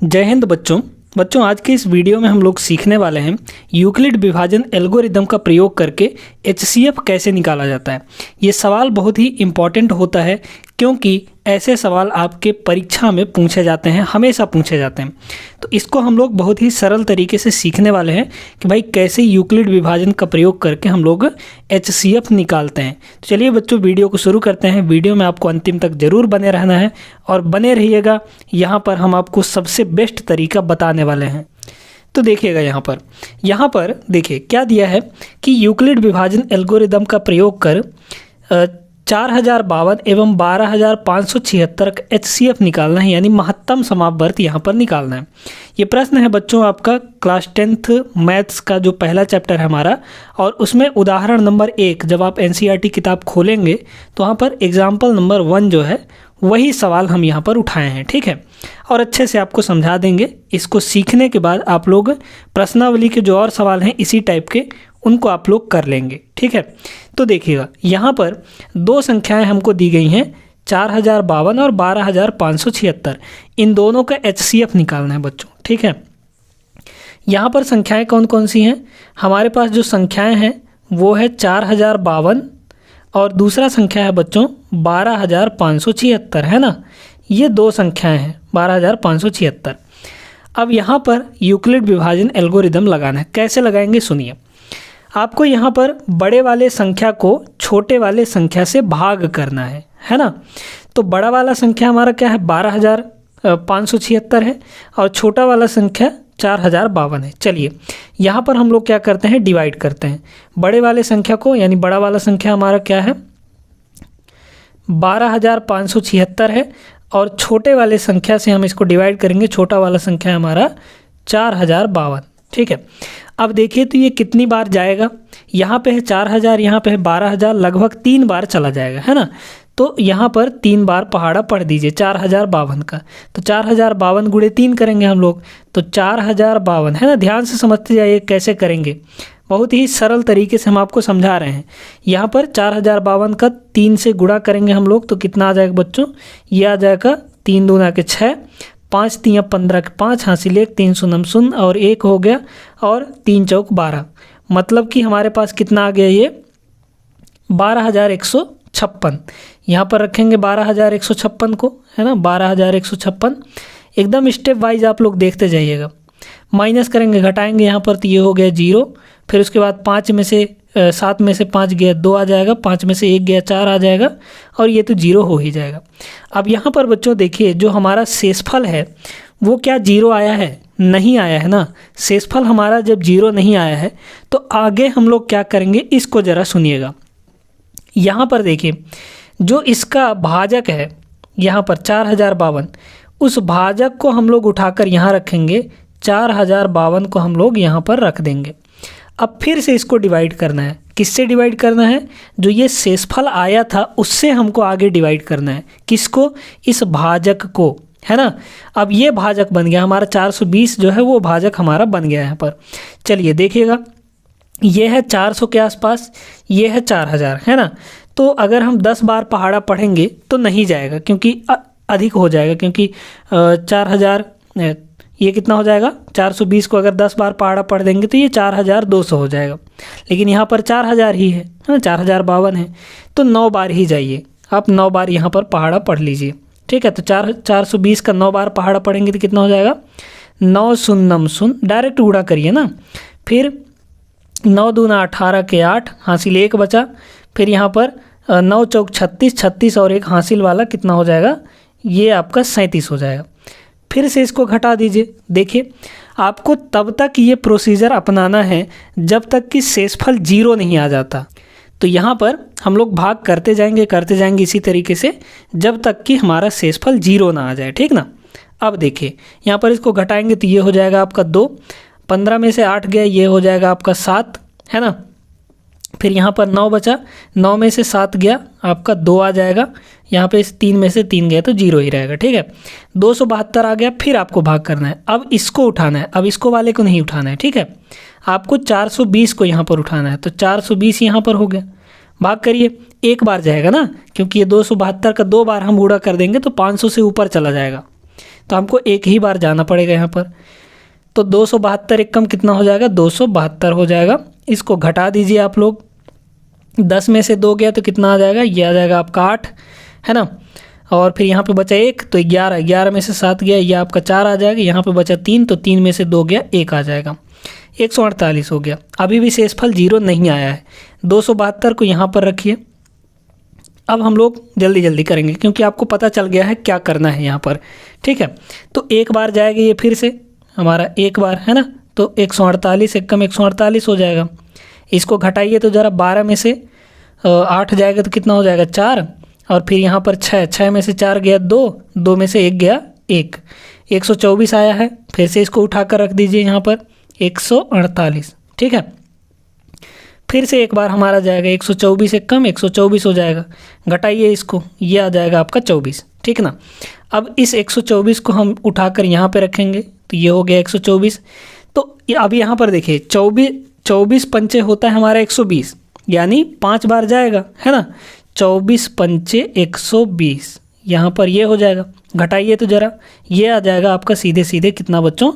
जय हिंद बच्चों आज के इस वीडियो में हम लोग सीखने वाले हैं यूक्लिड विभाजन एल्गोरिदम का प्रयोग करके एचसीएफ कैसे निकाला जाता है। ये सवाल बहुत ही इम्पॉर्टेंट होता है क्योंकि ऐसे सवाल आपके परीक्षा में पूछे जाते हैं, हमेशा पूछे जाते हैं। तो इसको हम लोग बहुत ही सरल तरीके से सीखने वाले हैं कि भाई कैसे यूक्लिड विभाजन का प्रयोग करके हम लोग एचसीएफ निकालते हैं। तो चलिए बच्चों वीडियो को शुरू करते हैं। वीडियो में आपको अंतिम तक ज़रूर बने रहना है और बने रहिएगा। यहाँ पर हम आपको सबसे बेस्ट तरीका बताने वाले हैं। तो देखिएगा यहाँ पर देखिए क्या दिया है कि यूक्लिड विभाजन एल्गोरिदम का प्रयोग कर 4052 एवं 12576 का एचसीएफ निकालना है, यानी महत्तम समापवर्त यहाँ पर निकालना है। ये प्रश्न है बच्चों आपका क्लास 10th मैथ्स का जो पहला चैप्टर है हमारा, और उसमें उदाहरण नंबर 1 जब आप एनसीईआरटी किताब खोलेंगे तो वहाँ पर एग्जाम्पल नंबर 1 जो है वही सवाल हम यहाँ पर उठाए हैं, ठीक है। और अच्छे से आपको समझा देंगे। इसको सीखने के बाद आप लोग प्रश्नावली के जो और सवाल हैं इसी टाइप के उनको आप लोग कर लेंगे, ठीक है। तो देखिएगा यहाँ पर दो संख्याएं हमको दी गई हैं 4052 और 12576। इन दोनों का एचसीएफ निकालना है बच्चों, ठीक है। यहाँ पर संख्याएं कौन कौन सी हैं? हमारे पास जो संख्याएं हैं वो है 4052 और दूसरा संख्या है बच्चों 12576, है ना। ये दो संख्याएं हैं 12576। अब यहाँ पर यूक्लिड विभाजन एल्गोरिदम लगाना है। कैसे लगाएंगे सुनिए। आपको यहाँ पर बड़े वाले संख्या को छोटे वाले संख्या से भाग करना है ना। तो बड़ा वाला संख्या हमारा क्या है 12576 है और छोटा वाला संख्या 4052 है। चलिए यहाँ पर हम लोग क्या करते हैं, डिवाइड करते हैं बड़े वाले संख्या को, यानी बड़ा वाला संख्या हमारा क्या है 12576 है और छोटे वाले संख्या से हम इसको डिवाइड करेंगे। छोटा वाला संख्या हमारा 4052, ठीक है। अब देखिए तो ये कितनी बार जाएगा, यहाँ पे है 4000, यहाँ पे है 12000, लगभग 3 बार चला जाएगा, है ना। तो यहाँ पर 3 बार पहाड़ा पढ़ दीजिए 4052 का। तो 4052 गुणे 3 करेंगे हम लोग, तो 4052, है ना। ध्यान से समझते जाइए कैसे करेंगे, बहुत ही सरल तरीके से हम आपको समझा रहे हैं। यहाँ पर 4052 का 3 से गुणा करेंगे हम लोग तो कितना आ जाएगा बच्चों, ये आ जाएगा 3 दूना के 6, 5 3 15 के 5, हासिल 1, 3 शून्य 0 और 1 हो गया और 3 चौक 12। मतलब कि हमारे पास कितना आ गया, ये 12156। यहाँ पर रखेंगे 12156 को, है ना, 12156। एकदम स्टेप वाइज आप लोग देखते जाइएगा। माइनस करेंगे, घटाएंगे यहाँ पर, तो ये हो गया 0। फिर उसके बाद 5 में से 7 में से 5 गया 2 आ जाएगा, 5 में से 1 गया 4 आ जाएगा और ये तो 0 हो ही जाएगा। अब यहाँ पर बच्चों देखिए जो हमारा शेषफल है वो क्या 0 आया है? नहीं आया है ना। शेषफल हमारा जब 0 नहीं आया है तो आगे हम लोग क्या करेंगे, इसको ज़रा सुनिएगा। यहाँ पर देखिए जो इसका भाजक है यहाँ पर 4052, उस भाजक को हम लोग उठाकर यहाँ रखेंगे, 4052 को हम लोग यहाँ पर रख देंगे। अब फिर से इसको डिवाइड करना है। किससे डिवाइड करना है? जो ये शेषफल आया था उससे हमको आगे डिवाइड करना है। किसको? इस भाजक को, है ना। अब ये भाजक बन गया हमारा 420 जो है वो भाजक हमारा बन गया यहाँ पर। चलिए देखिएगा ये है 400 के आसपास, ये है 4000, है ना। तो अगर हम 10 बार पहाड़ा पढ़ेंगे तो नहीं जाएगा क्योंकि अधिक हो जाएगा, क्योंकि 4000 ये कितना हो जाएगा 420 को अगर 10 बार पहाड़ा पढ़ देंगे तो ये 4200 हो जाएगा। लेकिन यहाँ पर 4000 ही है ना, 4052 है, तो 9 बार ही जाइए आप। 9 बार यहाँ पर पहाड़ा पढ़ लीजिए, ठीक है। तो 420 का 9 बार पहाड़ा पढ़ेंगे तो कितना हो जाएगा 9 शून्य 0, डायरेक्ट गुणा करिए ना। फिर 9 दूना 18 के 8, हासिल 1 बचा। फिर यहाँ पर 9 चौक 36, 36 और 1 हासिल वाला कितना हो जाएगा, ये आपका 37 हो जाएगा। फिर से इसको घटा दीजिए। देखिए आपको तब तक ये प्रोसीजर अपनाना है जब तक कि शेषफल 0 नहीं आ जाता। तो यहाँ पर हम लोग भाग करते जाएंगे इसी तरीके से जब तक कि हमारा शेषफल 0 ना आ जाए, ठीक ना। अब देखिए यहाँ पर इसको घटाएंगे तो ये हो जाएगा आपका 2, 15 में से 8 गया, ये हो जाएगा आपका 7, है ना। फिर यहाँ पर 9 बचा, 9 में से 7 गया आपका 2 आ जाएगा। यहाँ पे 3 में से 3 गया तो 0 ही रहेगा, ठीक है। 272 आ गया। फिर आपको भाग करना है, अब इसको उठाना है, अब इसको वाले को नहीं उठाना है, ठीक है। आपको 420 को यहाँ पर उठाना है, तो 420 यहाँ पर हो गया। भाग करिए, एक बार जाएगा ना, क्योंकि ये 272 का 2 बार हम गुणा कर देंगे तो 500 से ऊपर चला जाएगा। तो हमको एक ही बार जाना पड़ेगा यहाँ पर। तो 272 एकम कितना हो जाएगा, 272 हो जाएगा। इसको घटा दीजिए आप लोग, 10 में से 2 गया तो कितना आ जाएगा, ये आ जाएगा आपका 8, है ना। और फिर यहाँ पे बचा 1 तो 11, 11 में से 7 गया, ये आपका 4 आ जाएगा। यहाँ पे बचा 3 तो 3 में से 2 गया, 1 आ जाएगा, 148 हो गया। अभी भी शेषफल 0 नहीं आया है। 272 को यहाँ पर रखिए। अब हम लोग जल्दी जल्दी करेंगे क्योंकि आपको पता चल गया है क्या करना है यहाँ पर, ठीक है। तो एक बार जाएगा ये फिर से हमारा एक बार, है ना। तो 148 एकम 148 हो जाएगा। इसको घटाइए तो ज़रा 12 में से 8 जाएगा तो कितना हो जाएगा, 4। और फिर यहाँ पर 6, 6 में से 4 गया 2, 2 में से 1 गया 1, 124 आया है। फिर से इसको उठाकर रख दीजिए यहाँ पर 148, ठीक है। फिर से एक बार हमारा जाएगा 124 एकम 124 हो जाएगा। घटाइए इसको, ये आ जाएगा आपका 24, ठीक ना। अब इस 124 को हम उठाकर यहाँ पे रखेंगे तो ये हो गया 124। तो अब यहाँ पर देखिए 24 पंचे होता है हमारा 120, यानी 5 बार जाएगा, है ना। 24 पंचे 120, यहाँ पर ये हो जाएगा। घटाइए तो ज़रा, ये आ जाएगा आपका सीधे सीधे कितना बच्चों,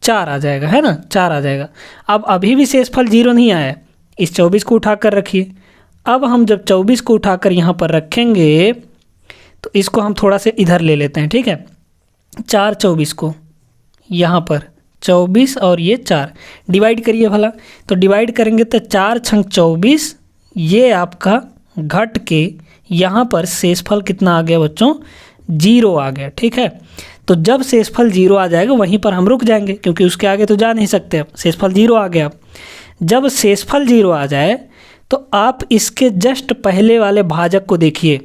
4 आ जाएगा, है ना, 4 आ जाएगा। अब अभी भी शेषफल 0 नहीं आया है। इस 24 को उठाकर रखिए। अब हम जब 24 को उठाकर यहाँ पर रखेंगे तो इसको हम थोड़ा से इधर ले लेते हैं, ठीक है। 4 24 को यहाँ पर 24 और ये 4 डिवाइड करिए भला। तो डिवाइड करेंगे तो 4 छंग 24, ये आपका घट के यहाँ पर शेषफल कितना आ गया बच्चों, 0 आ गया, ठीक है। तो जब शेषफल 0 आ जाएगा वहीं पर हम रुक जाएंगे क्योंकि उसके आगे तो जा नहीं सकते। अब शेषफल 0 आ गया। जब शेषफल 0 आ जाए तो आप इसके जस्ट पहले वाले भाजक को देखिए।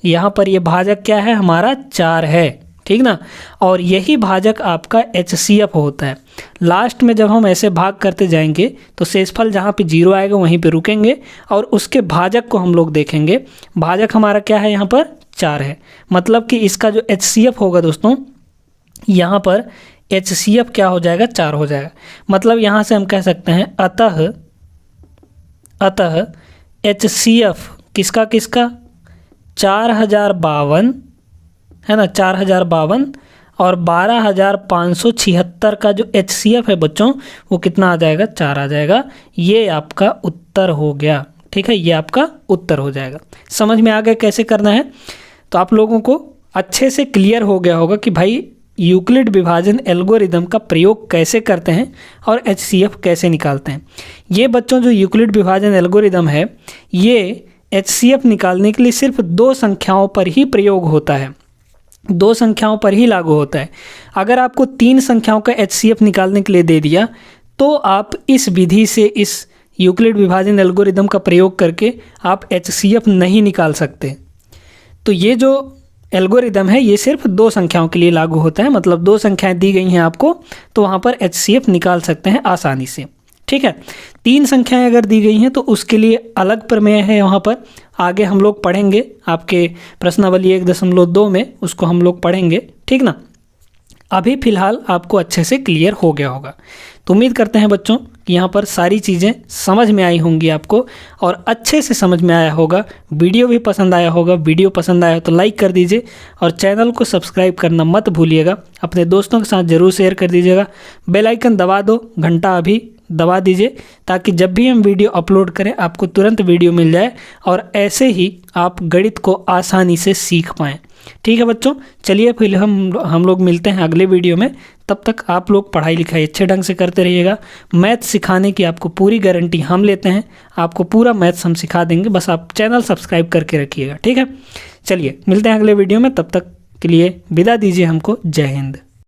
यहाँ पर ये भाजक क्या है हमारा, 4 है, ठीक ना। और यही भाजक आपका HCF होता है। लास्ट में जब हम ऐसे भाग करते जाएंगे तो शेषफल जहाँ पे 0 आएगा वहीं पे रुकेंगे और उसके भाजक को हम लोग देखेंगे। भाजक हमारा क्या है, यहाँ पर 4 है। मतलब कि इसका जो HCF होगा दोस्तों, यहाँ पर HCF क्या हो जाएगा, 4 हो जाएगा। मतलब यहाँ से हम कह सकते हैं अतः HCF किसका 4052, है ना, 4052 और 12576 का जो HCF है बच्चों वो कितना आ जाएगा, 4 आ जाएगा। ये आपका उत्तर हो गया, ठीक है। ये आपका उत्तर हो जाएगा। समझ में आ गया कैसे करना है। तो आप लोगों को अच्छे से क्लियर हो गया होगा कि भाई यूक्लिड विभाजन एल्गोरिदम का प्रयोग कैसे करते हैं और HCF कैसे निकालते हैं। ये बच्चों जो यूक्लिड विभाजन एल्गोरिदम है ये HCF निकालने के लिए सिर्फ 2 संख्याओं पर ही प्रयोग होता है, 2 संख्याओं पर ही लागू होता है। अगर आपको 3 संख्याओं का HCF निकालने के लिए दे दिया तो आप इस विधि से, इस यूक्लिड विभाजन एल्गोरिदम का प्रयोग करके आप HCF नहीं निकाल सकते। तो ये जो एल्गोरिदम है ये सिर्फ 2 संख्याओं के लिए लागू होता है। मतलब 2 संख्याएं दी गई हैं आपको तो वहाँ पर HCF निकाल सकते हैं आसानी से, ठीक है। 3 संख्याएं अगर दी गई हैं तो उसके लिए अलग प्रमेय है, वहाँ पर आगे हम लोग पढ़ेंगे आपके प्रश्नावली 1.2 में, उसको हम लोग पढ़ेंगे, ठीक ना। अभी फ़िलहाल आपको अच्छे से क्लियर हो गया होगा। तो उम्मीद करते हैं बच्चों कि यहाँ पर सारी चीज़ें समझ में आई होंगी आपको और अच्छे से समझ में आया होगा। वीडियो भी पसंद आया होगा। वीडियो पसंद आया तो लाइक कर दीजिए और चैनल को सब्सक्राइब करना मत भूलिएगा। अपने दोस्तों के साथ ज़रूर शेयर कर दीजिएगा। बेल आइकन दबा दो, घंटा अभी दबा दीजिए ताकि जब भी हम वीडियो अपलोड करें आपको तुरंत वीडियो मिल जाए और ऐसे ही आप गणित को आसानी से सीख पाएँ, ठीक है बच्चों। चलिए फिर हम लोग मिलते हैं अगले वीडियो में। तब तक आप लोग पढ़ाई लिखाई अच्छे ढंग से करते रहिएगा। मैथ सिखाने की आपको पूरी गारंटी हम लेते हैं। आपको पूरा मैथ्स हम सिखा देंगे, बस आप चैनल सब्सक्राइब करके रखिएगा, ठीक है। चलिए मिलते हैं अगले वीडियो में, तब तक के लिए विदा दीजिए हमको। जय हिंद।